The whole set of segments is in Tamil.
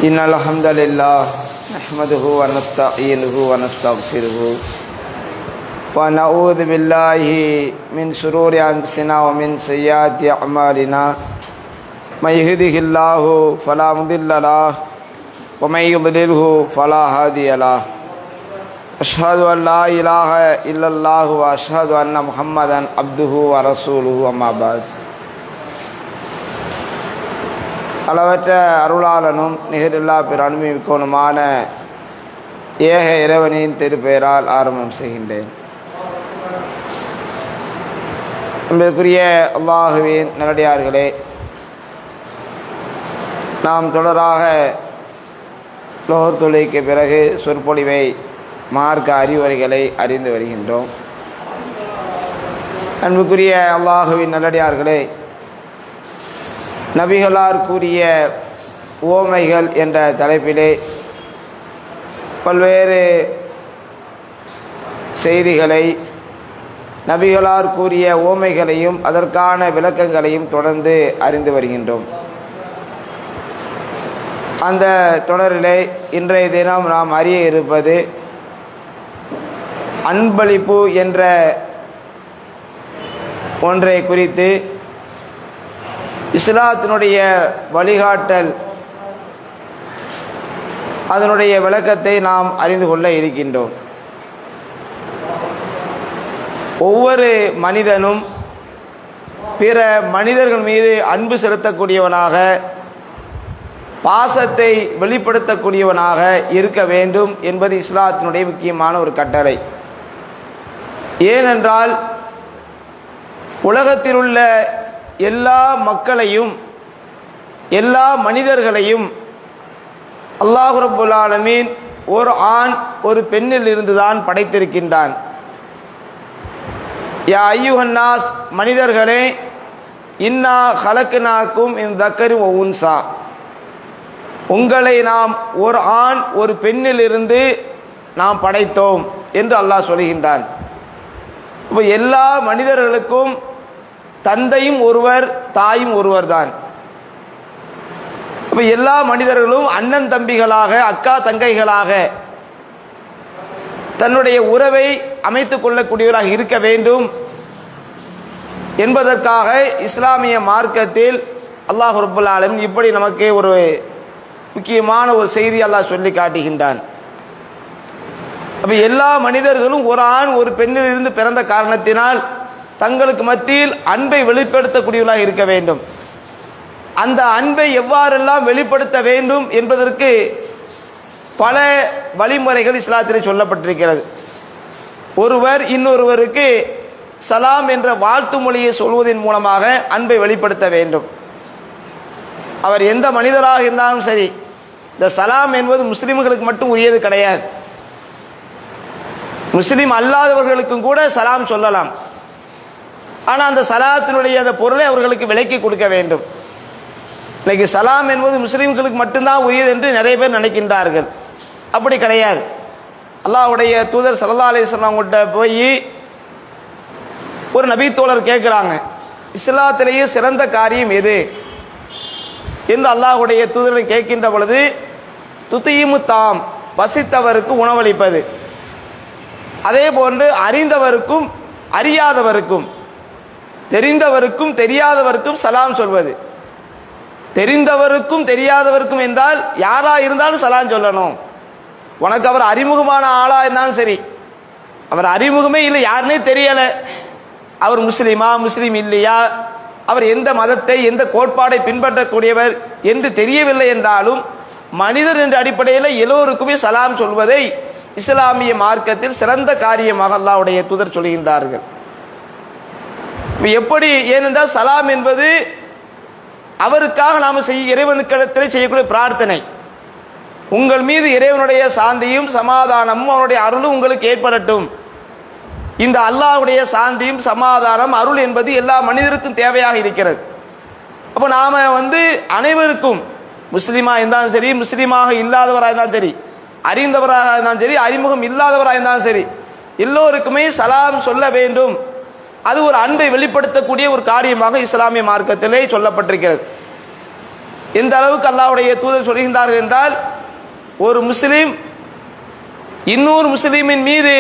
إن الحمد لله نحمده ونستعينه ونستغفره ونعوذ بالله من شرور أنفسنا ومن سيئات أعمالنا من يهده الله فلا مضل له ومن يضلله فلا هادي له أشهد أن لا إله إلا الله وأشهد أن محمدا عبده ورسوله أما بعد அளவற்ற அருளாளனும் நிகரில்லா பிற அனுபவிக்கணுமான ஏக இறைவனின் திருப்பெயரால் ஆரம்பம் செய்கின்றேன். அன்பிற்குரிய அல்லாஹுவின் நல்லடியார்களே, நாம் தொடராக லோஹர் தொழுகைக்கு பிறகு சொற்பொழிவை மார்க்க அறிவுரைகளை அறிந்து வருகின்றோம். அன்புக்குரிய அல்லாஹுவின் நல்லடியார்களே, நபிகளார் கூறிய ஓமைகள் என்ற தலைப்பிலே பல்வேறு செய்திகளை, நபிகளார் கூறிய ஓமைகளையும் அதற்கான விளக்கங்களையும் தொடர்ந்து அறிந்து வருகின்றோம். அந்த தொடரிலே இன்றைய தினம் நாம் அறிய இருப்பது அன்பளிப்பு என்ற ஒன்றை குறித்து இஸ்லாத்தினுடைய வழிகாட்டல், அதனுடைய விளக்கத்தை நாம் அறிந்து கொள்ள இருக்கின்றோம். ஒவ்வொரு மனிதனும் பிற மனிதர்கள் மீது அன்பு செலுத்தக்கூடியவனாக, பாசத்தை வெளிப்படுத்தக்கூடியவனாக இருக்க வேண்டும் என்பது இஸ்லாத்தினுடைய முக்கியமான ஒரு கட்டளை. ஏனென்றால் உலகத்தில் உள்ள எல்லா மக்களையும், எல்லா மனிதர்களையும் அல்லாஹ் ரப்புல் ஆலமீன் ஒரு ஆண் ஒரு பெண்ணில் இருந்துதான் படைத்திருக்கின்றான். யா அய்யுஹன்னாஸ், மனிதர்களே, இன்னா ஹலக்னாக்கும் மின் தக்கரி வ உன்சா, உங்களை நாம் ஒரு ஆண் ஒரு பெண்ணில் இருந்து நாம் படைத்தோம் என்று அல்லாஹ் சொல்கின்றான். இப்போ எல்லா மனிதர்களுக்கும் தந்தையும் ஒருவர், தாயும் ஒருவர் தான். அப்ப எல்லா மனிதர்களும் அண்ணன் தம்பிகளாக, அக்கா தங்கைகளாக தன்னுடைய உறவை அமைத்துக் கொள்ளக்கூடியவராக இருக்க வேண்டும் என்பதற்காக இஸ்லாமிய மார்க்கத்தில் அல்லாஹ் ரப்புல் ஆலமீன் இப்படி நமக்கு ஒரு முக்கியமான ஒரு செய்தி அல்லாஹ் சொல்லி காட்டுகின்றான். அப்ப எல்லா மனிதர்களும் ஒரு ஆண் ஒரு பெண்ணில் இருந்து பிறந்த காரணத்தினால் தங்களுக்கு மத்தியில் அன்பை வெளிப்படுத்தக்கூடியவர்களாக இருக்க வேண்டும். அந்த அன்பை எவ்வாறெல்லாம் வெளிப்படுத்த வேண்டும் என்பதற்கு பல வழிமுறைகள் இஸ்லாத்திலே சொல்லப்பட்டிருக்கிறது. ஒருவர் இன்னொருவருக்கு சலாம் என்ற வாழ்த்து மொழியை சொல்வதன் மூலமாக அன்பை வெளிப்படுத்த வேண்டும். அவர் எந்த மனிதராக இருந்தாலும் சரி, இந்த சலாம் என்பது முஸ்லிம்களுக்கு மட்டும் உரியது கிடையாது. முஸ்லிம் அல்லாதவர்களுக்கும் கூட சலாம் சொல்லலாம். ஆனால் அந்த சலாத்தினுடைய அந்த பொருளை அவர்களுக்கு விலக்கி கொடுக்க வேண்டும். இன்னைக்கு சலாம் என்பது முஸ்லீம்களுக்கு மட்டும்தான் உரியது என்று நிறைய பேர் நினைக்கின்றார்கள். அப்படி கிடையாது. அல்லாஹ்வுடைய தூதர் ஸல்லல்லாஹு அலைஹி வஸல்லம் கிட்ட போய் ஒரு நபி தோழர் கேட்குறாங்க, இஸ்லாத்திலேயே சிறந்த காரியம் எது என்று அல்லாஹ்வுடைய தூதரை கேட்கின்ற பொழுது, துத்தீமு தாம், பசித்தவருக்கு உணவளிப்பது, அதே போன்று அறிந்தவருக்கும் அறியாதவருக்கும், தெரிந்தவருக்கும் தெரியாதவருக்கும் சலாம் சொல்வது. தெரிந்தவருக்கும் தெரியாதவருக்கும் என்றால் யாரா இருந்தாலும் சலாம் சொல்லணும். உனக்கு அவர் அறிமுகமான ஆளா இருந்தாலும் சரி, அவர் அறிமுகமே இல்லை, யாருன்னே தெரியலை, அவர் முஸ்லீமா முஸ்லீம் இல்லையா, அவர் எந்த மதத்தை எந்த கோட்பாடை பின்பற்றக்கூடியவர் என்று தெரியவில்லை என்றாலும் மனிதர் என்ற அடிப்படையில் எல்லோருக்குமே சலாம் சொல்வதை இஸ்லாமிய மார்க்கத்தில் சிறந்த காரியமாக அல்லாஹ்வுடைய தூதர் சொல்கின்றார்கள். எப்படி? ஏனென்றால் சலாம் என்பது அவருக்காக நாம் இறைவனுக்கிடத்தில் செய்யக்கூடிய பிரார்த்தனை. உங்கள் மீது இறைவனுடைய சாந்தியும் சமாதானமும் அவனுடைய அருளும் உங்களுக்கு ஏற்படட்டும். இந்த அல்லாஹ்வுடைய சாந்தியும் சமாதானம் அருள் என்பது எல்லா மனிதருக்கும் தேவையாக இருக்கிறது. அப்போ நாம அனைவருக்கும், முஸ்லீமா இருந்தாலும் சரி, முஸ்லீமாக இல்லாதவராக இருந்தாலும் சரி, அறிந்தவராக இருந்தாலும் சரி, அறிமுகம் இல்லாதவராக இருந்தாலும் சரி, எல்லோருக்குமே சலாம் சொல்ல வேண்டும். அது ஒரு அன்பை வெளிப்படுத்தக்கூடிய ஒரு காரியமாக இஸ்லாமிய மார்க்கத்திலே சொல்லப்பட்டிருக்கிறது. எந்த அளவுக்கு அல்லாஹ்வுடைய தூதர் சொல்கின்றார்கள் என்றால், ஒரு முஸ்லீம் இன்னொரு முஸ்லீமின் மீது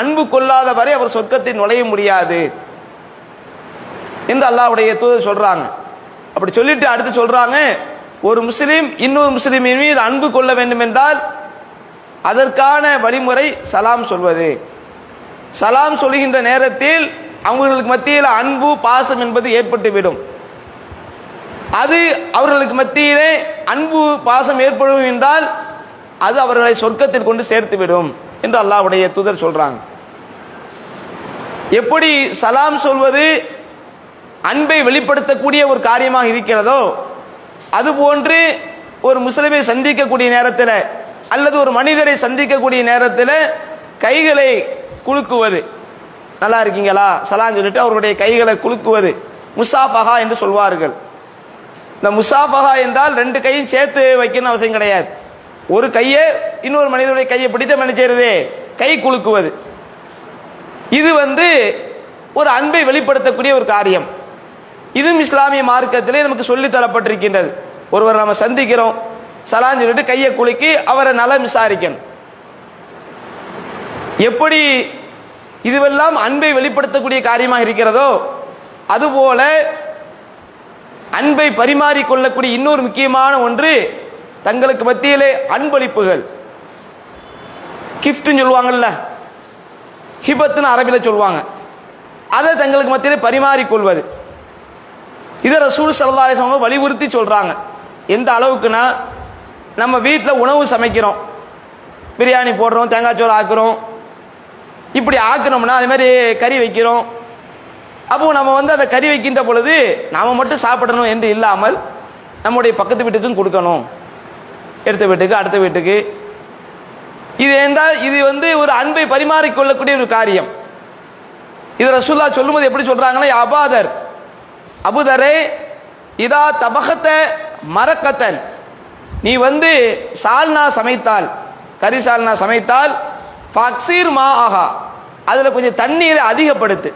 அன்பு கொள்ளாத வரை அவர் சொர்க்கத்தில் நுழைய முடியாது என்று அல்லாஹ்வுடைய தூதர் சொல்றாங்க. அப்படி சொல்லிட்டு அடுத்து சொல்றாங்க, ஒரு முஸ்லீம் இன்னொரு முஸ்லீமின் மீது அன்பு கொள்ள வேண்டும் என்றால் அதற்கான வழிமுறை சலாம் சொல்வது. சலாம் சொல்கின்ற நேரத்தில் அவர்களுக்கு மத்தியில் அன்பு பாசம் என்பது ஏற்பட்டுவிடும். அது அவர்களுக்கு மத்தியிலே அன்பு பாசம் ஏற்படும் என்றால் அது அவர்களை சொர்க்கத்தில் கொண்டு சேர்த்துவிடும் என்று அல்லாஹ்வுடைய தூதர் சொல்றாங்க. எப்படி சலாம் சொல்வது அன்பை வெளிப்படுத்தக்கூடிய ஒரு காரியமாக இருக்கிறதோ, அதுபோன்று ஒரு முஸ்லிமை சந்திக்கக்கூடிய நேரத்தில் அல்லது ஒரு மனிதரை சந்திக்கக்கூடிய நேரத்தில் கைகளை குலுக்குவது, நல்லா இருக்கீங்களா சலாம் சொல்லிட்டு அவருடைய கைகளை குலுக்குவது முசாஃபஹா என்று சொல்வார்கள். இந்த முசாஃபஹா என்றால் ரெண்டு கையும் சேர்த்து வைக்கணும் அவசியம் கிடையாது. ஒரு கையை இன்னொரு மனிதனுடைய கையை பிடித்து நினைச்சது கை குலுக்குவது. இது ஒரு அன்பை வெளிப்படுத்தக்கூடிய ஒரு காரியம். இதுவும் இஸ்லாமிய மார்க்கத்திலே நமக்கு சொல்லி தரப்பட்டிருக்கின்றது. ஒருவர் நம்ம சந்திக்கிறோம், சலாம் சொல்லிட்டு கையை குலுக்கி அவரை நலம் விசாரிக்கணும். எப்படி இதுவெல்லாம் அன்பை வெளிப்படுத்தக்கூடிய காரியமாக இருக்கிறதோ, அதுபோல அன்பை பரிமாறிக்கொள்ளக்கூடிய இன்னொரு முக்கியமான ஒன்று தங்களுக்கு மத்தியிலே அன்பளிப்புகள், கிஃப்ட்னு சொல்லுவாங்கல்ல, ஹிபத்துன்னு அரபியில் சொல்லுவாங்க, அதை தங்களுக்கு மத்தியிலே பரிமாறிக்கொள்வது. இதை ரசூல் ஸல்லல்லாஹு அலைஹி வஸல்லம் வலியுறுத்தி சொல்றாங்க. எந்த அளவுக்குன்னா, நம்ம வீட்டில் உணவு சமைக்கிறோம், பிரியாணி போடுறோம், தேங்காய் சோறு ஆக்குறோம், இப்படி ஆக்கணும்னா அதே மாதிரி கறி வைக்கிறோம். அப்போ நம்ம அந்த கறி வைக்கின்ற பொழுது நாம் மட்டும் சாப்பிடணும் என்று இல்லாமல் நம்முடைய பக்கத்து வீட்டுக்கும் கொடுக்கணும், எடுத்த வீட்டுக்கு அடுத்த வீட்டுக்கு. இது என்றால் இது ஒரு அன்பை பரிமாறிக்கொள்ளக்கூடிய ஒரு காரியம். இது ரசூலுல்லாஹ் சொல்லும்போது எப்படி சொல்றாங்கன்னா, அபாதர், அபுதரே, இதா தபகத்த மரக்கத்தன், நீ சால்னா சமைத்தால், கறி சால்னா சமைத்தால், ஃபக்சீர் மா ஆஹா, அதில் கொஞ்சம் தண்ணீரை அதிகப்படுத்து,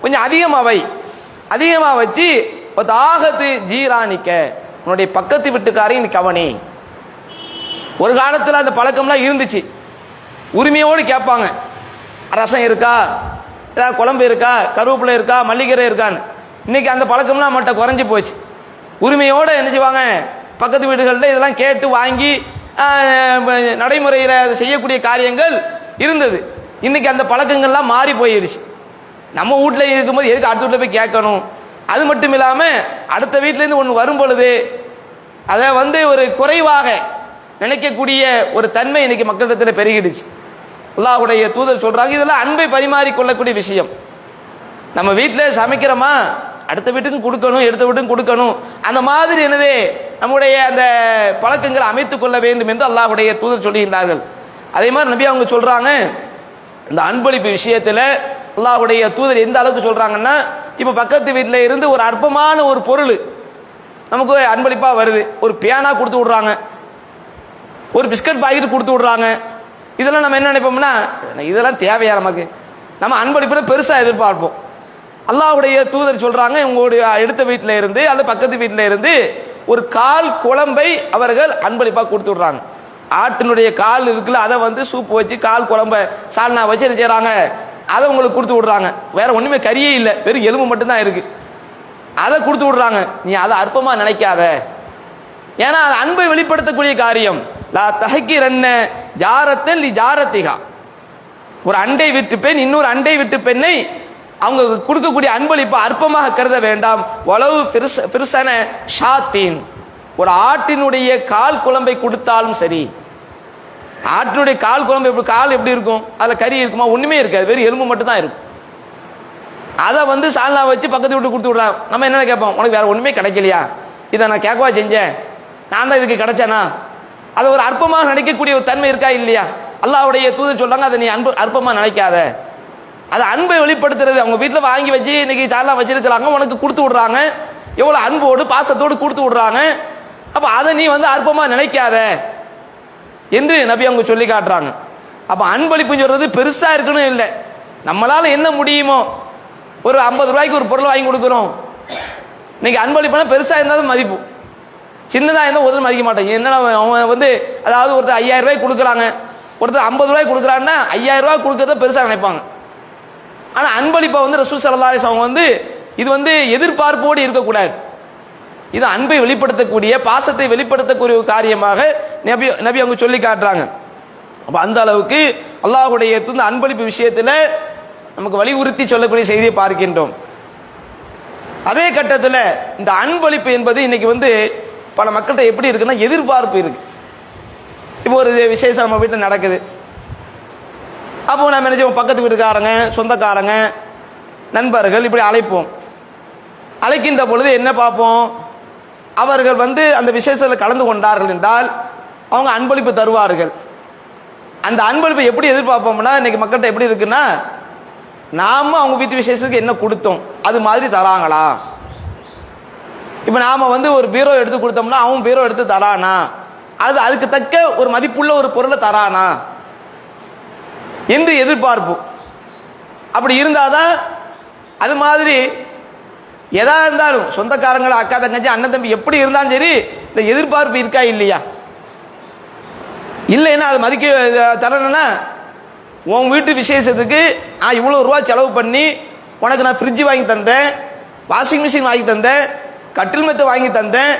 கொஞ்சம் அதிகமாக வை, அதிகமாக வச்சு ஆகத்து ஜீரானிக்க, உன்னுடைய பக்கத்து வீட்டுக்காரையும் நீ கவனி. ஒரு காலத்தில் அந்த பழக்கம்லாம் இருந்துச்சு, உரிமையோடு கேட்பாங்க, ரசம் இருக்கா, ஏதாவது குழம்பு இருக்கா, கருவேப்பிலை இருக்கா, மல்லிகரை இருக்கான்னு. இன்னைக்கு அந்த பழக்கம்லாம் நம்மகிட்ட குறைஞ்சி போச்சு. உரிமையோடு என்ன செய்வாங்க, பக்கத்து வீடுகளில் இதெல்லாம் கேட்டு வாங்கி நடைமுறையில் செய்யக்கூடிய காரியங்கள் இருந்தது. இன்னைக்கு அந்த பழக்கங்கள்லாம் மாறி போயிடுச்சு. நம்ம வீட்டில் இருக்கும்போது எதுக்கு அடுத்த வீட்டில் போய் கேட்கணும்? அது மட்டும் இல்லாமல் அடுத்த வீட்டிலேருந்து ஒன்று வரும் பொழுது அதை ஒரு குறைவாக நினைக்கக்கூடிய ஒரு தன்மை இன்னைக்கு மக்களிடத்தில் பெருகிடுச்சு. அல்லாஹ்வுடைய தூதர் சொல்றாங்க, இதெல்லாம் அன்பை பரிமாறிக்கொள்ளக்கூடிய விஷயம். நம்ம வீட்டில் சமைக்கிறோமா, அடுத்த வீட்டுக்கும் கொடுக்கணும், எடுத்த வீட்டுக்கும் கொடுக்கணும், அந்த மாதிரி நம்முடைய அந்த பழக்கங்களை அமைத்துக் கொள்ள வேண்டும் என்று அல்லாஹ்வுடைய தூதர் சொல்லுகின்றார்கள். அதே மாதிரி நபி அவங்க சொல்றாங்க, இந்த அன்பளிப்பு விஷயத்தில் அல்லாஹ்வுடைய தூதர் எந்த அளவுக்கு சொல்றாங்கன்னா, இப்போ பக்கத்து வீட்டில் இருந்து ஒரு அற்பமான ஒரு பொருள் நமக்கு அன்பளிப்பாக வருது, ஒரு பேனா கொடுத்து விடுறாங்க, ஒரு பிஸ்கட் பாக்கெட் கொடுத்து விடுறாங்க. இதெல்லாம் நம்ம என்ன நினைப்போம்னா, இதெல்லாம் தேவையா நமக்கு, நம்ம அன்பளிப்புல பெருசாக எதிர்பார்ப்போம். அல்லாஹ்வுடைய தூதர் சொல்றாங்க, உங்களுடைய எடுத்த வீட்டில் இருந்து அல்லது பக்கத்து வீட்டில் இருந்து ஒரு கால் குழம்பை அவர்கள் அன்பளிப்பாக கொடுத்து விடுறாங்க. ஆட்டினுடைய கால் இருக்குல்ல, அதை சூப்பு வச்சு கால் குழம்பை சால்னா வச்சு என்ன செய்யறாங்க, அதை உங்களுக்கு கொடுத்து விடுறாங்க. வேற ஒண்ணுமே கறியே இல்லை, வெறும் எலும்பு மட்டும்தான் இருக்கு, அதை கொடுத்து விடுறாங்க. நீ அதை அற்பமா நினைக்காத, ஏன்னா அது அன்பை வெளிப்படுத்தக்கூடிய காரியம். லா தஹக்கிரன்ன ஜாரத்தன் லி ஜாரத்திகா, ஒரு அண்டை வீட்டு பெண் இன்னொரு அண்டை வீட்டு பெண்ணை அவங்க கொடுக்கக்கூடிய அன்பளிப்பு அற்பமாக கருத வேண்டாம். வலவு ஃபிர்சன ஷாத்தீன், ஒரு ஆட்டினுடைய கால் குழம்பை கொடுத்தாலும் சரி. ஆட்டினுடைய கால் குழம்பு எப்படி, கால் எப்படி இருக்கும், அதில் கறி இருக்குமா, ஒண்ணுமே இருக்காது, வெறும் எலும்பு மட்டும் தான் இருக்கும். அதை சால்னா வச்சு பக்கத்து வீட்டு கொடுத்து விடுறான். நம்ம என்ன கேட்போம், உனக்கு வேற ஒண்ணுமே கிடைக்கலையா, இதை நான் கேட்கவா செஞ்சேன், நான் தான் இதுக்கு கிடைச்சேனா? அதை ஒரு அற்பமாக நினைக்கக்கூடிய ஒரு தன்மை இருக்கா இல்லையா? அல்லாஹ்வுடைய தூதர் சொல்றாங்க, அதை நீ அற்பமா நினைக்காத, அது அன்பை வெளிப்படுத்துறது. அவங்க வீட்டில் வாங்கி வச்சு இன்னைக்கு சால்னா வச்சிருக்கிறாங்க, உனக்கு கொடுத்து விடுறாங்க, எவ்வளவு அன்போடு பாசத்தோடு கொடுத்து விடுறாங்க. அப்ப அதை நீ அற்பமா நினைக்காத என்று நபி அவங்க சொல்லி காட்டுறாங்க. அப்ப அன்பளிப்புன்னு சொல்றது பெருசா இருக்கணும் இல்லை, நம்மளால என்ன முடியுமோ. ஒரு 50 ரூபாய்க்கு ஒரு பொருள் வாங்கி கொடுக்குறோம், இன்னைக்கு அன்பளிப்புனா பெருசா இருந்தாலும் மதிப்பு. சின்னதாக இருந்தால் ஒருத்தர் மதிக்க மாட்டாங்க. என்னன்னா அவன் வந்து அதாவது ஒருத்தர் 5000 ரூபாய்க்கு கொடுக்குறாங்க, ஒருத்தர் 50 ரூபாய்க்கு கொடுக்குறான்னா 5000 ரூபாய் கொடுக்கறத பெருசாக நினைப்பாங்க. ஆனால் அன்பளிப்பை வந்து ரசூல் ஸல்லல்லாஹு அலைஹி வஸல்லம் அவங்க வந்து இது வந்து எதிர்பார்ப்போடு இருக்கக்கூடாது. இது அன்பை வெளிப்படுத்தக்கூடிய, பாசத்தை வெளிப்படுத்தக்கூடிய ஒரு காரியமாக நபி அவங்க சொல்லி காட்டுறாங்க. அப்போ அந்த அளவுக்கு அல்லாஹ்வுடைய இந்த அன்பளிப்பு விஷயத்தில் நமக்கு வலியுறுத்தி சொல்லக்கூடிய செய்தியை பார்க்கின்றோம். அதே கட்டத்தில் இந்த அன்பளிப்பு என்பது இன்னைக்கு வந்து பல மக்கள்கிட்ட எப்படி இருக்குன்னா எதிர்பார்ப்பு இருக்கு. இப்போ ஒரு விசேஷம் நம்ம வீட்டில் நடக்குது, அப்போ நம்ம என்ன செய்வோம், பக்கத்து வீட்டுக்காரங்க, சொந்தக்காரங்க, நண்பர்கள் இப்படி அழைப்போம். அழைக்கின்ற பொழுது என்ன பார்ப்போம், அவர்கள் வந்து அந்த விசேஷத்தில் கலந்து கொண்டார்கள் என்றால் அவங்க அன்பளிப்பு தருவார்கள். அந்த அன்பளிப்பை எப்படி எதிர்பார்ப்போம்னா இன்னைக்கு மக்கள்கிட்ட எப்படி இருக்குன்னா, நாம அவங்க வீட்டு விசேஷத்துக்கு என்ன கொடுத்தோம் அது மாதிரி தராங்களா. இப்போ நாம் வந்து ஒரு பீரோ எடுத்து கொடுத்தோம்னா அவன் பீரோ எடுத்து தரானா, அது அதுக்கு தக்க ஒரு மதிப்புள்ள ஒரு பொருளை தரானா என்று எதிர்பார்ப்பு. அப்படி இருந்தாதான் அது மாதிரி எதா இருந்தாலும் சொந்தக்காரங்களை, அக்கா தங்கச்சி, அண்ணன் தம்பி எப்படி இருந்தாலும் சரி இந்த எதிர்பார்ப்பு இருக்கா இல்லையா? இல்லைன்னா அது மதிக்க தரணும்னா உன் வீட்டு விசேஷத்துக்கு நான் இவ்வளோ ரூபா செலவு பண்ணி உனக்கு நான் ஃப்ரிட்ஜ் வாங்கி தந்தேன், வாஷிங் மிஷின் வாங்கி தந்தேன், கட்டில் மெத்தை வாங்கி தந்தேன்,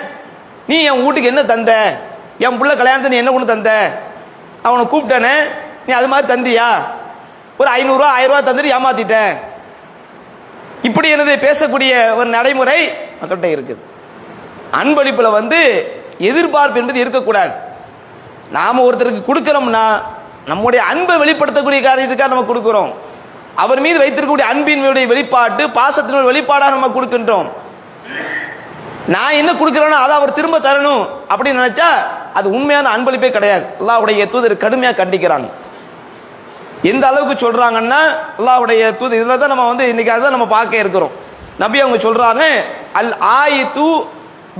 நீ என் வீட்டுக்கு என்ன தந்த, என் பிள்ளை கல்யாணத்தை நீ என்ன கொண்டு தந்த, அவனை கூப்பிட்டேனே நீ அது மாதிரி தந்தியா, ஒரு 500 ரூபா 1000 ரூபா தந்துட்டு ஏமாத்திட்டேன், இப்படி எனது பேசக்கூடிய ஒரு நடைமுறை மக்கள்கிட்ட இருக்குது. அன்பளிப்பில் வந்து எதிர்பார்ப்பு என்பது இருக்கக்கூடாது. நாம் ஒருத்தருக்கு கொடுக்குறோம்னா நம்முடைய அன்பை வெளிப்படுத்தக்கூடிய காரியத்துக்காக நம்ம கொடுக்குறோம். அவர் மீது வைத்திருக்கக்கூடிய அன்பினுடைய வெளிப்பாட்டு, பாசத்தினுடைய வெளிப்பாடாக நம்ம கொடுக்கின்றோம். நான் என்ன கொடுக்குறேனோ அதை அவர் திரும்ப தரணும் அப்படின்னு நினைச்சா அது உண்மையான அன்பளிப்பே கிடையாது. அல்லாஹ்வுடைய தூதர் கடுமையாக கண்டிக்கிறாங்க. எந்த அளவுக்கு சொல்றாங்கன்னா அல்லாஹ்வுடைய தூதர் இதில் தான் நம்ம வந்து இன்னைக்கு அதை நம்ம பார்க்க இருக்கிறோம். நபி அவங்க சொல்றாங்க, அல் ஆயித்து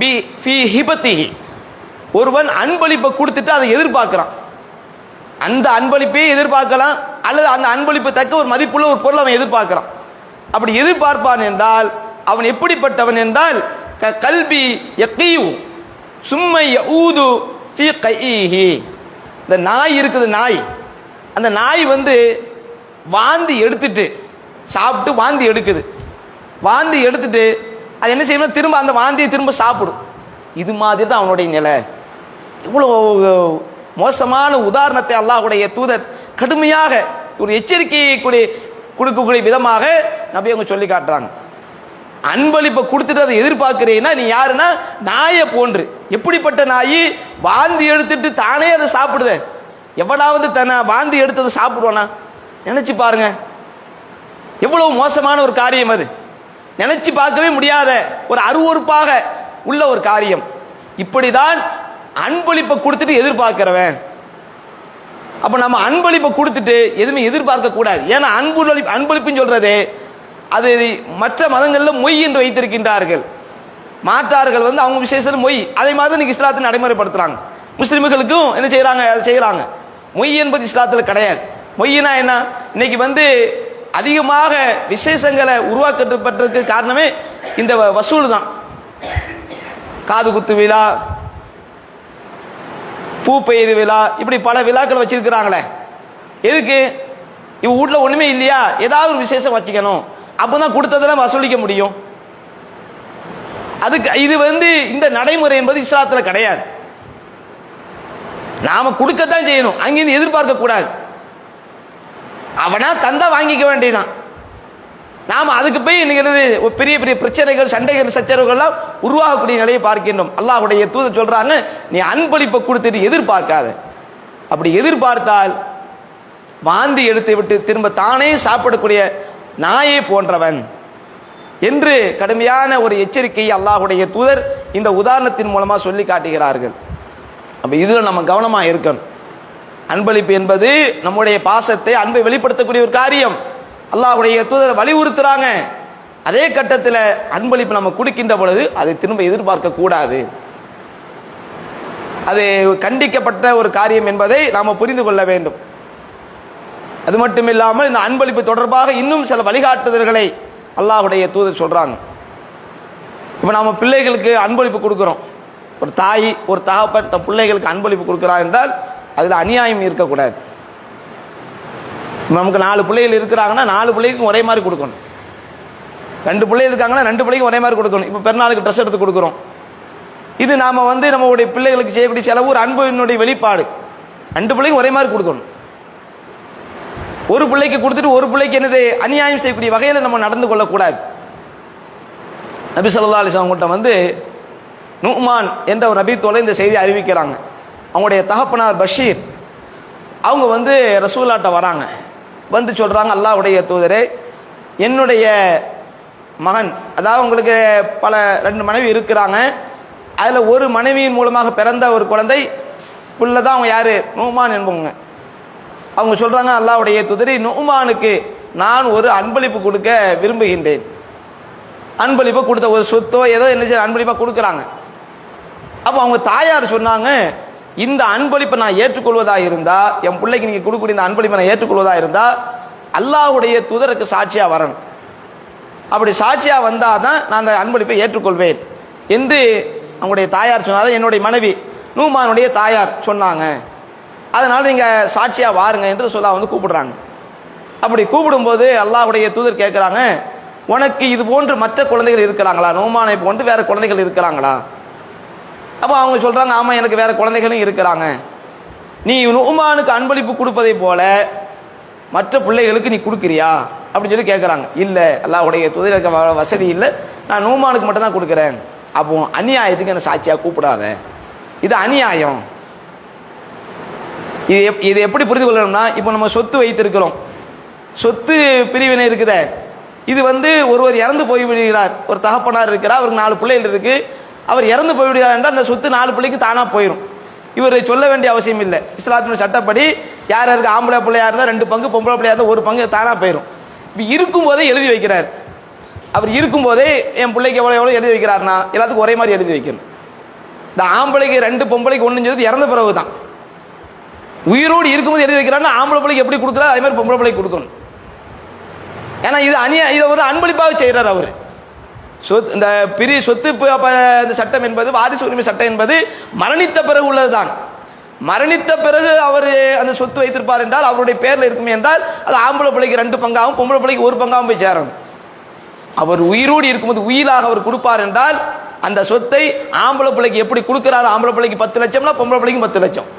பி ஃபி ஹிபத்திஹி, ஒருவன் அன்பளிப்பை கொடுத்துட்டு அதை எதிர்பார்க்கிறான். அந்த அன்பளிப்பே எதிர்பார்க்கலாம், அல்லது அந்த அன்பளிப்பு தக்க ஒரு மதிப்புள்ள ஒரு பொருள் அவன் எதிர்பார்க்கிறான். அப்படி எதிர்பார்ப்பான் என்றால் அவன் எப்படிப்பட்டவன் என்றால் கல்பி யகீவு சும்மை யஊது ஃபீ கைஹி, இந்த நாய் இருக்குது, நாய், அந்த நாய் வந்து வாந்தி எடுத்துட்டு சாப்பிட்டு வாந்தி எடுக்குது, வாந்தி எடுத்துட்டு அது என்ன செய்யணும், திரும்ப அந்த வாந்தியை திரும்ப சாப்பிடும். இது மாதிரி தான் அவனுடைய நிலை. இவ்வளோ மோசமான உதாரணத்தை அல்லாஹ்வுடைய தூதர் கடுமையாக ஒரு எச்சரிக்கையை கொடுக்கக்கூடிய விதமாக நபி அவங்க சொல்லி காட்டுறாங்க. அன்பளிப்பை கொடுத்துட்டு அதை எதிர்பார்க்கிறீங்கன்னா நீ யாருன்னா நாயை போன்று. எப்படிப்பட்ட நாய், வாந்தி எடுத்துட்டு தானே அதை சாப்பிடுத. எவனாவது தன்னை வாந்தி எடுத்ததை சாப்பிடுவானா? நினைச்சு பாருங்க, எவ்வளவு மோசமான ஒரு காரியம் அது. நினைச்சு பார்க்கவே முடியாத ஒரு அருவருப்பாக உள்ள ஒரு காரியம். இப்படிதான் அன்பளிப்பை கொடுத்துட்டு எதிர்பார்க்கிறவன். அப்ப நம்ம அன்பளிப்பை கொடுத்துட்டு எதுவுமே எதிர்பார்க்க கூடாது. ஏன்னா அன்பளிப்புன்னு சொல்றது அது மற்ற மதங்களில் மொய் என்று வைத்திருக்கின்றார்கள். மாற்றார்கள் வந்து அவங்க விசேஷத்தில் மொய், அதே மாதிரி இன்னைக்கு இஸ்லாத்தில் நடைமுறைப்படுத்துறாங்க. முஸ்லிம்களுக்கும் என்ன செய்யறாங்க, அதை செய்யறாங்க. மொய் என்பது இஸ்லாத்தில் கிடையாது. மொய்னா என்ன, இன்னைக்கு வந்து அதிகமாக விசேஷங்களை உருவாக்கப்பட்டதுக்கு காரணமே இந்த வசூல் தான். காது குத்து விழா, பூ பெய்து விழா, இப்படி பல விழாக்கள் வச்சிருக்கிறாங்களே. எதுக்கு? இவ வீட்டில் ஒண்ணுமே இல்லையா, ஏதாவது ஒரு விசேஷம் வச்சுக்கணும், அப்பதான் கொடுத்ததெல்லாம் வசூலிக்க முடியும். அதுக்கு இது வந்து இந்த நடைமுறை என்பது இஸ்லாத்தில் கிடையாது. நாம கொடுக்கத்தான் செய்யணும், அங்கிருந்து எதிர்பார்க்க கூடாது. அவனா தந்தா வாங்கிக்க வேண்டியதான். நாம அதுக்கு போய் இன்னைக்கு பெரிய பெரிய பிரச்சனைகள், சண்டைகள், சச்சரவுகள்லாம் உருவாகக்கூடிய நிலையை பார்க்கின்றோம். அல்லாஹ்வுடைய தூதர் சொல்றாங்க, நீ அன்பளிப்பை கொடுத்துட்டு எதிர்பார்க்காத. அப்படி எதிர்பார்த்தால் வாந்தி எடுத்து விட்டு திரும்ப தானே சாப்பிடக்கூடிய நாயை போன்றவன் என்று கடுமையான ஒரு எச்சரிக்கையை அல்லாஹ்வுடைய தூதர் இந்த உதாரணத்தின் மூலமா சொல்லி காட்டுகிறார்கள். அப்ப இதுல நம்ம கவனமா இருக்கணும். அன்பளிப்பு என்பது நம்முடைய பாசத்தை, அன்பை வெளிப்படுத்தக்கூடிய ஒரு காரியம். அல்லாஹ்வுடைய தூதர் வலியுறுத்துறாங்க. அதே கட்டத்தில் அன்பளிப்பு நம்ம கொடுக்கின்ற பொழுது அதை திரும்ப எதிர்பார்க்க கூடாது. அது கண்டிக்கப்பட்ட ஒரு காரியம் என்பதை நாம் புரிந்து கொள்ள வேண்டும். அது மட்டும் இல்லாமல் இந்த அன்பளிப்பு தொடர்பாக இன்னும் சில வழிகாட்டுதல்களை அல்லாஹ்வுடைய தூதர் சொல்றாங்க. இப்போ நாம பிள்ளைகளுக்கு அன்பளிப்பு கொடுக்குறோம், ஒரு தாய் ஒரு தகப்பன் தன் பிள்ளைகளுக்கு அன்பளிப்பு கொடுக்குறான் என்றால் அதில் அநியாயம் இருக்கக்கூடாது. நமக்கு 4 பிள்ளைகள் இருக்கிறாங்கன்னா 4 பிள்ளைக்கும் ஒரே மாதிரி கொடுக்கணும். 2 பிள்ளைகள் இருக்காங்கன்னா 2 பிள்ளைக்கும் ஒரே மாதிரி கொடுக்கணும். இப்போ பெருநாளுக்கு ட்ரெஸ் எடுத்து கொடுக்குறோம். இது நாம் நம்மளுடைய பிள்ளைகளுக்கு செய்யக்கூடிய செலவு ஒரு அன்பினுடைய வெளிப்பாடு. 2 பிள்ளைக்கும் ஒரே மாதிரி கொடுக்கணும். ஒரு பிள்ளைக்கு கொடுத்துட்டு ஒரு பிள்ளைக்கு என்னது அநியாயம் செய்யக்கூடிய வகையில் நம்ம நடந்து கொள்ளக்கூடாது. நபி ஸல்லல்லாஹு அலைஹி வஸல்லம் நுஅ்மான் என்ற ஒரு நபித்தோட இந்த செய்தியை அறிவிக்கிறாங்க. அவங்களுடைய தகப்பனார் பஷீர் அவங்க ரசூலாட்ட வராங்க. சொல்றாங்க, அல்லாஹ்வுடைய தூதரே, என்னுடைய மகன், அதாவது உங்களுக்கு 2 மனைவி இருக்கிறாங்க, அதில் ஒரு மனைவியின் மூலமாக பிறந்த ஒரு குழந்தை புள்ள தான் அவங்க யாரு, நுஅ்மான் என்பவங்க. அவங்க சொல்றாங்க, அல்லாஹ்வுடைய தூதரே, நுஅ்மானுக்கு நான் ஒரு அன்பளிப்பு கொடுக்க விரும்புகின்றேன். அன்பளிப்பை கொடுத்த ஒரு சொத்தோ ஏதோ என்ன அன்பளிப்பாக கொடுக்குறாங்க. அப்போ அவங்க தாயார் சொன்னாங்க, இந்த அன்பளிப்பை நான் ஏற்றுக்கொள்வதாக இருந்தா, என் பிள்ளைக்கு நீங்கள் கொடுக்கக்கூடிய இந்த அன்பளிப்பை நான் ஏற்றுக்கொள்வதாக இருந்தா அல்லாஹ்வுடைய தூதருக்கு சாட்சியாக வரணும். அப்படி சாட்சியாக வந்தால் தான் நான் அந்த அன்பளிப்பை ஏற்றுக்கொள்வேன் என்று அவங்களுடைய தாயார் சொன்னாதான் என்னுடைய மனைவி நுஅ்மானுடைய தாயார் சொன்னாங்க. அதனால் நீங்கள் சாட்சியாக வாருங்க என்று சொல்ல கூப்பிடுறாங்க. அப்படி கூப்பிடும்போது அல்லாஹ்வுடைய தூதர் கேட்குறாங்க, உனக்கு இது போன்று மற்ற குழந்தைகள் இருக்கிறாங்களா, நுஅ்மானை போன்று வேற குழந்தைகள் இருக்கிறாங்களா? அப்போ அவங்க சொல்றாங்க, ஆமா எனக்கு வேற குழந்தைகளும் இருக்கிறாங்க. நீ நுஅ்மானுக்கு அன்பளிப்பு கொடுப்பதை போல மற்ற பிள்ளைகளுக்கு நீ கொடுக்குறியா அப்படின்னு சொல்லி கேட்குறாங்க. இல்லை, அல்லாஹ்வுடைய தூதருக்கு வசதி இல்லை, நான் நுஅ்மானுக்கு மட்டும் தான் கொடுக்குறேன். அப்போ அநியாயத்துக்கு என்ன சாட்சியாக கூப்பிடாத, இது அநியாயம். இது எப்படி புரிந்து கொள்ளணும்னா, இப்போ நம்ம சொத்து வைத்திருக்கிறோம், சொத்து பிரிவினை இருக்குதே, இது ஒருவர் இறந்து போய் விடுகிறார், ஒரு தகப்பனார் இருக்கிறார், அவருக்கு 4 பிள்ளைகள் இருக்கு, அவர் இறந்து போய்விடுகிறார் என்றால் அந்த சொத்து 4 பிள்ளைக்கு தானா போயிடும். இவர் சொல்ல வேண்டிய அவசியம் இல்லை. இஸ்லாத்தின் சட்டப்படி யார் யாருக்கு ஆம்பளை பிள்ளையா இருந்தால் 2 பங்கு, பொம்பளை பிள்ளையா இருந்தால் 1 பங்கு தானா போயிடும். இப்போ இருக்கும்போதே எழுதி வைக்கிறார். அவர் இருக்கும்போதே என் பிள்ளைக்கு எவ்வளோ எழுதி வைக்கிறார்னா எல்லாத்துக்கும் ஒரே மாதிரி எழுதி வைக்கணும். இந்த ஆம்பளைக்கு 2 பொம்பளைக்கு 1 சொல்லிட்டு இறந்த பிறகு தான். உயிரோடு இருக்கும்போது எழுதி வைக்கிறாருன்னா ஆம்பளை பிள்ளைக்கு எப்படி கொடுக்குறாரு அதே மாதிரி பொம்பளை பிள்ளைக்கு கொடுக்கணும். ஏன்னா இது இதை ஒரு அன்பளிப்பாக செய்கிறார் அவர். இந்த சொத்து இந்த சட்டம் என்பது, வாரிசு உரிமை சட்டம் என்பது மரணித்த பிறகு உள்ளதுதான். மரணித்த பிறகு அவர் அந்த சொத்து வைத்திருப்பார் என்றால் அவருடைய பேர்ல இருக்குமே என்றால் அது ஆம்பளை பிள்ளைக்கு 2 பங்காகவும் பொம்பளை பிள்ளைக்கு 1 பங்காகவும் போய் சேரணும். அவர் உயிரோடு இருக்கும்போது உயிராக அவர் கொடுப்பார் என்றால் அந்த சொத்தை ஆம்பளை பிள்ளைக்கு எப்படி கொடுக்கிறாரு, ஆம்பளை பிள்ளைக்கு 10 லட்சம்னா பொம்பளை பிள்ளைக்கு 10 லட்சம்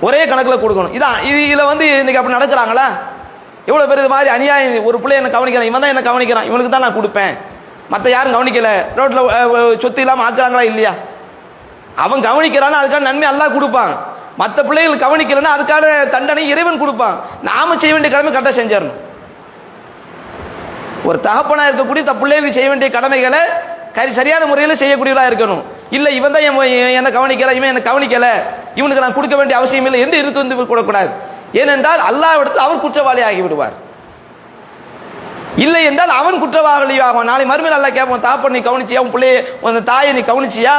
ஒரே கணக்கில் கொடுக்கணும். இதான் இதில் இன்னைக்கு அப்படி நடக்கிறாங்களா? எவ்வளோ பேர் இது மாதிரி அநியாயம். ஒரு பிள்ளை என்ன கவனிக்கிறான், இவன் தான் என்ன கவனிக்கிறான், இவனுக்கு தான் நான் கொடுப்பேன், மற்ற யாரும் கவனிக்கல, ரோட்டில் சொத்து இல்லாமல் ஆக்குறாங்களா இல்லையா? அவன் கவனிக்கிறான்னு அதுக்கான நன்மை அல்லாஹ் கொடுப்பான். மற்ற பிள்ளைகள் கவனிக்கலன்னா அதுக்கான தண்டனை இறைவன் கொடுப்பான். நாம செய்ய வேண்டிய கடமை கரெக்டாக செஞ்சிடணும். ஒரு தகப்பனா இருக்கக்கூடிய பிள்ளைகளுக்கு செய்ய வேண்டிய கடமைகளை சரியான முறையில் செய்யக்கூடியவர்களாக இருக்கணும். இல்லை இவன் தான் என்னை கவனிக்கல, இவன் என்னை கவனிக்கல, இவனுக்கு நான் கொடுக்க வேண்டிய அவசியம் இல்லை என்று இருந்து கூடக்கூடாது. ஏனென்றால் அல்லாஹ் எடுத்து அவர் குற்றவாளி ஆகி விடுவார். இல்லை என்றால் அவன் குற்றவாளி ஆகும். நாளை மறுமையில் அல்லாஹ் கேட்பான், தாப்பன் நீ கவனிச்சியா, உன் பிள்ளைய உன் தாயை நீ கவனிச்சியா?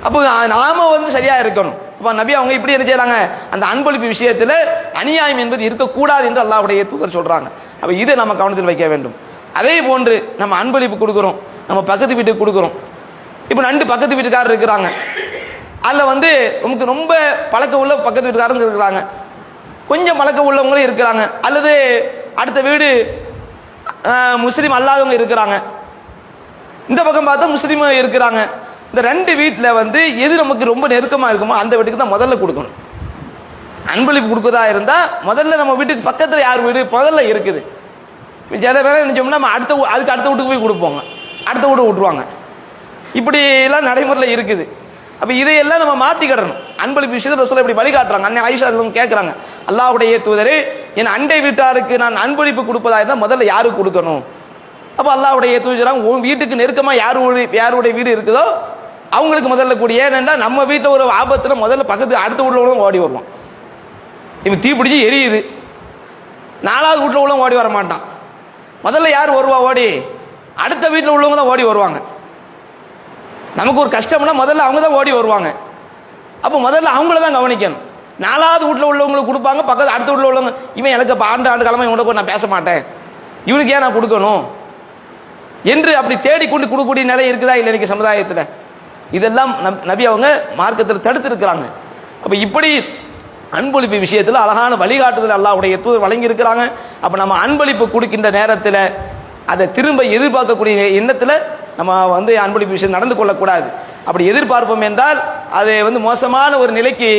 அப்போ நாம சரியா இருக்கணும். இப்போ நபி அவங்க இப்படி என்ன செய்யறாங்க, அந்த அன்பளிப்பு விஷயத்தில் அநியாயம் என்பது இருக்கக்கூடாது என்று அல்லாஹ்வுடைய தூதர் சொல்றாங்க. அப்போ இதை நம்ம கவனத்தில் வைக்க வேண்டும். அதே போன்று நம்ம அன்பளிப்பு கொடுக்குறோம், நம்ம பக்கத்து வீட்டுக்கு கொடுக்குறோம். இப்போ 2 பக்கத்து வீட்டுக்காரர் இருக்கிறாங்க, அதில் நமக்கு ரொம்ப பழக்கம் உள்ள பக்கத்து வீட்டுக்காரங்க இருக்கிறாங்க, கொஞ்சம் பழக்கம் உள்ளவங்களும் இருக்கிறாங்க, அல்லது அடுத்த வீடு முஸ்லீம் அல்லாதவங்க இருக்கிறாங்க, இந்த பக்கம் பார்த்தா முஸ்லீம் இருக்கிறாங்க. இந்த 2 வீட்டில் எது நமக்கு ரொம்ப நெருக்கமாக இருக்குமோ அந்த வீட்டுக்கு தான் முதல்ல கொடுக்கணும். அன்பளிப்பு கொடுக்குறதா இருந்தால் முதல்ல நம்ம வீட்டுக்கு பக்கத்தில் யார் வீடு முதல்ல இருக்குது. சில பேர் நினச்சோம்னா நம்ம அதுக்கு அடுத்த வீட்டுக்கு போய் கொடுப்போங்க, அடுத்த வீடு விட்டுருவாங்க. இப்படி எல்லாம் நடைமுறையில் இருக்குது. அப்போ இதையெல்லாம் நம்ம மாற்றிக்கிடணும். அன்பளிப்பு விஷயத்தை ரசூல் இப்படி வழிகாட்டுறாங்க. அன்னை ஆயிஷா கேட்குறாங்க, அல்லாஹ்வுடைய தூதரே, என் அண்டை வீட்டாருக்கு நான் அன்பளிப்பு கொடுப்பதா இருந்தால் முதல்ல யாருக்கு கொடுக்கணும்? அப்போ அல்லாஹ்வுடைய தூதர் உன் வீட்டுக்கு நெருக்கமாக யாருடைய வீடு இருக்குதோ அவங்களுக்கு முதல்ல கூடிய. ஏனென்றா நம்ம வீட்டில் ஒரு ஆபத்தில் முதல்ல பக்கத்து அடுத்த வீட்டில் உள்ளவங்க ஓடி வருவான். இவன் தீ பிடிச்சி எரியுது, 4வது வீட்டில் உள்ளவங்க ஓடி வர மாட்டான். முதல்ல யார் வருவா ஓடி? அடுத்த வீட்டில் உள்ளவங்க தான் ஓடி வருவாங்க. நமக்கு ஒரு கஷ்டம்னா முதல்ல அவங்க தான் ஓடி வருவாங்க. அப்போ முதல்ல அவங்கள தான் கவனிக்கணும். 4வது வீட்டில் உள்ளவங்களுக்கு கொடுப்பாங்க, பக்கத்து அடுத்த வீட்டில் உள்ளவங்க இவன் எனக்கு ஆண்டு காலமாக இவனுக்கு நான் பேச மாட்டேன், இவனுக்கு ஏன் நான் கொடுக்கணும் என்று அப்படி தேடிக்கொண்டு கொடுக்கக்கூடிய நிலை இருக்குதா இல்லை இன்னைக்கு சமுதாயத்தில்? இதெல்லாம் நபி அவங்க மார்க்கத்தில் தடுத்திருக்கிறாங்க. அப்போ இப்படி அன்பளிப்பு விஷயத்தில் அழகான வழிகாட்டுதல் அல்லாஹ்வுடைய தூதர் வழங்கி இருக்கிறாங்க. அப்போ நம்ம அன்பளிப்பு கொடுக்கின்ற நேரத்தில் அதை திரும்ப எதிர்பார்க்கக்கூடிய எண்ணத்தில் நம்ம அன்பளிப்பு விஷயம் நடந்து கொள்ளக்கூடாது. அப்படி எதிர்பார்ப்போம் என்றால் அது மோசமான ஒரு நிலைக்கு,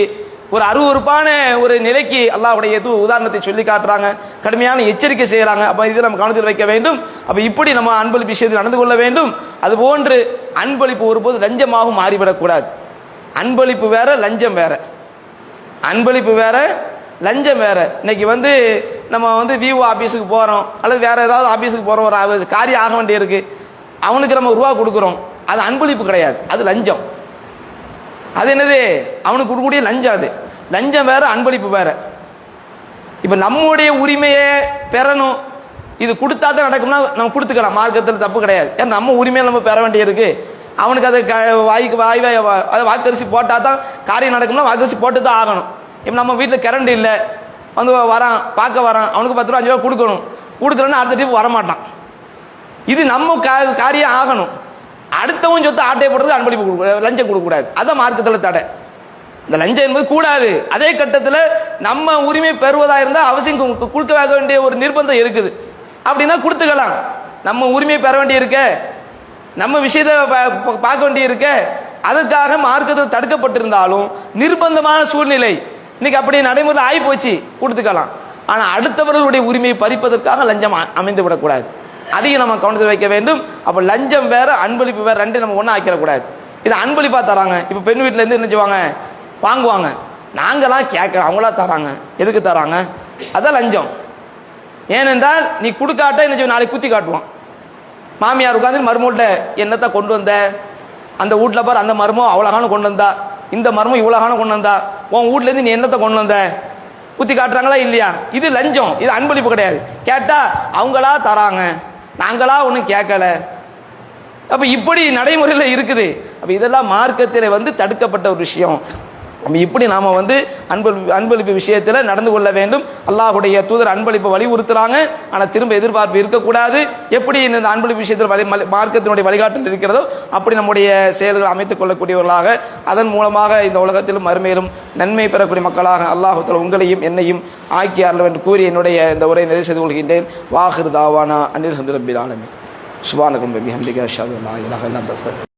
ஒரு அருவருப்பான ஒரு நிலைக்கு அல்லாஹ்வுடைய உதாரணத்தை சொல்லி காட்டுறாங்க, கடுமையான எச்சரிக்கை செய்கிறாங்க. அப்போ இதை நம்ம கவனத்தில் வைக்க வேண்டும். அப்போ இப்படி நம்ம அன்பளிப்பு விஷயத்தில் நடந்து கொள்ள வேண்டும். அதுபோன்று அன்பளிப்பு ஒருபோது லஞ்சமாகவும் மாறிவிடக்கூடாது. அன்பளிப்பு வேற, லஞ்சம் வேற. அன்பளிப்பு வேற, லஞ்சம் வேற. இன்னைக்கு நம்ம விவோ ஆஃபீஸுக்கு போகிறோம் அல்லது வேற ஏதாவது ஆஃபீஸுக்கு போகிறோம், ஒரு காரியம் ஆக வேண்டிய இருக்கு, அவனுக்கு நம்ம ரூபா கொடுக்குறோம், அது அன்பளிப்பு கிடையாது, அது லஞ்சம். அது என்னது? அவனுக்கு கொடுக்கக்கூடிய லஞ்சம். அது லஞ்சம் வேற, அன்பளிப்பு வேற. இப்போ நம்முடைய உரிமையை பெறணும், இது கொடுத்தா தான் நடக்கும்னா நம்ம கொடுத்துக்கலாம், மார்க்கத்தில் தப்பு கிடையாது. ஏன்னா நம்ம உரிமையை நம்ம பெற வேண்டியிருக்கு. அவனுக்கு அதை வாய்க்கு அதை வாக்கரிசி போட்டால் தான் காரியம் நடக்கும்னா வாக்கரிசி போட்டு தான் ஆகணும். இப்போ நம்ம வீட்டில் கரண்ட் இல்லை, வரான் பார்க்க வரான், அவனுக்கு 10 ரூபா 5 ரூபா கொடுக்கணும், கொடுக்கலன்னா அடுத்த ட்ரிப் வரமாட்டான். இது நம்ம காரியம் ஆகணும். அடுத்தவன் சொத்து ஆட்டையை போடுறது அன்பளிப்பு கொடுக்க, லஞ்சம் கொடுக்கக்கூடாது. அதான் மார்க்கத்தில் தடை. இந்த லஞ்சம் என்பது கூடாது. அதே கட்டத்தில் நம்ம உரிமை பெறுவதாக இருந்தால் அவசியம் கொடுக்க வேண்டிய ஒரு நிர்பந்தம் இருக்குது. அப்படின்னா கொடுத்துக்கலாம். நம்ம உரிமையை பெற வேண்டிய இருக்க, நம்ம விஷயத்தை பார்க்க வேண்டிய இருக்க, அதற்காக மார்க்கத்தில் தடுக்கப்பட்டிருந்தாலும் நிர்பந்தமான சூழ்நிலை இன்னைக்கு அப்படி நடைமுறை ஆகி போச்சு, கொடுத்துக்கலாம். ஆனால் அடுத்தவர்களுடைய உரிமையை பறிப்பதற்காக லஞ்சம் அமைந்து விடக்கூடாது. அதையும் நம்ம கவனத்தில் வைக்க வேண்டும். அப்போ லஞ்சம் வேற, அன்பளிப்பு வேற, ரெண்டு நம்ம ஒன்றா ஆக்கிடக்கூடாது. இது அன்பளிப்பாக தராங்க. இப்போ பெண் வீட்டிலேருந்து என்ன செய்வாங்க, வாங்குவாங்க, நாங்களாம் கேட்கலாம், அவங்களா தராங்க, எதுக்கு தராங்க? அதான் லஞ்சம். ஏனென்றால் நீ கொடுக்காட்ட என்ன செய்வோம், நாளைக்கு குத்தி காட்டுவான். மாமியார் உட்காந்து மருமகிட்ட என்னத்தை கொண்டு வந்த, அந்த வீட்டில் பாரு அந்த மருமம் அவ்வளோகான கொண்டு வந்தா, இந்த மருமம் இவ்வளோகான கொண்டு வந்தா, உன் வீட்டிலேருந்து நீ என்னத்தை கொண்டு வந்த, குத்தி காட்டுறாங்களா இல்லையா? இது லஞ்சம், இது அன்பளிப்பு கிடையாது. கேட்டால் அவங்களா தராங்க, நாங்களா ஒன்றும் கேட்கல. அப்போ இப்படி நடைமுறையில் இருக்குது. அப்போ இதெல்லாம் மார்க்கத்தில் தடுக்கப்பட்ட ஒரு விஷயம். அப்போ இப்படி நாம் அன்பளிப்பு விஷயத்தில் நடந்து கொள்ள வேண்டும். அல்லாஹ்வுடைய தூதர் அன்பளிப்பை வலியுறுத்துறாங்க, ஆனால் திரும்ப எதிர்பார்ப்பு இருக்கக்கூடாது. எப்படி இந்த அன்பளிப்பு விஷயத்தில் மார்க்கத்தினுடைய வழிகாட்டல் இருக்கிறதோ அப்படி நம்முடைய செயல்களை அமைத்துக் கொள்ளக்கூடியவர்களாக, அதன் மூலமாக இந்த உலகத்திலும் மறுமையிலும் நன்மை பெறக்கூடிய மக்களாக அல்லாஹ் தஆலா உங்களையும் என்னையும் ஆக்கியார்கள் என்று கூறி என்னுடைய இந்த உரையை நிறைவு செய்து கொள்கின்றேன். வாஹிர் தாவானா அனில் ஹம்துலில்லாஹி ரப்பில் ஆலமீன். சுப்ஹானக வபிஹம்திக அஷ்ஹது அல்லா இலாஹா இல்லா அன்த அஸ்தக்ஃபிருக்க